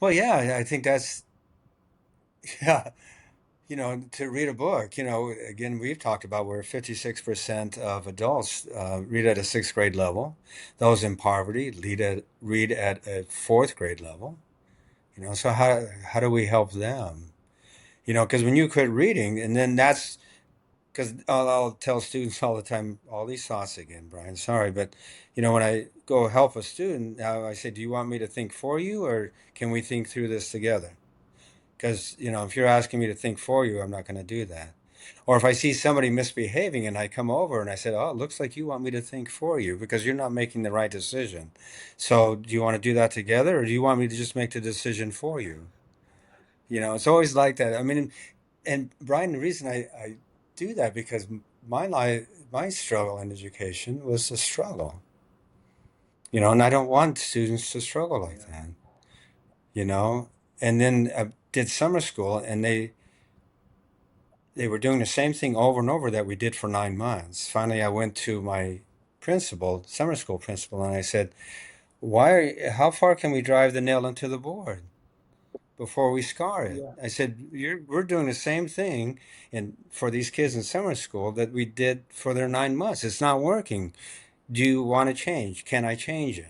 Well, yeah, I think that's yeah. To read a book, again, we've talked about where 56% of adults read at a sixth grade level. Those in poverty read at a fourth grade level. So how do we help them? Because when you quit reading, and then that's because I'll tell students all the time, all these thoughts again, Brian. Sorry, but when I go help a student, now I say, do you want me to think for you, or can we think through this together? Because if you're asking me to think for you, I'm not going to do that. Or if I see somebody misbehaving and I come over and I said, "Oh, it looks like you want me to think for you because you're not making the right decision." So, do you want to do that together, or do you want me to just make the decision for you? It's always like that. I mean, and Brian, the reason I do that because my struggle in education was a struggle, and I don't want students to struggle like Yeah. that, you know. And then I did summer school, and they were doing the same thing over and over that we did for 9 months. Finally, I went to my principal, summer school principal, and I said, how far can we drive the nail into the board before we scar it?" Yeah. I said, we're doing the same thing for these kids in summer school that we did for their 9 months. It's not working. Do you want to change? Can I change it?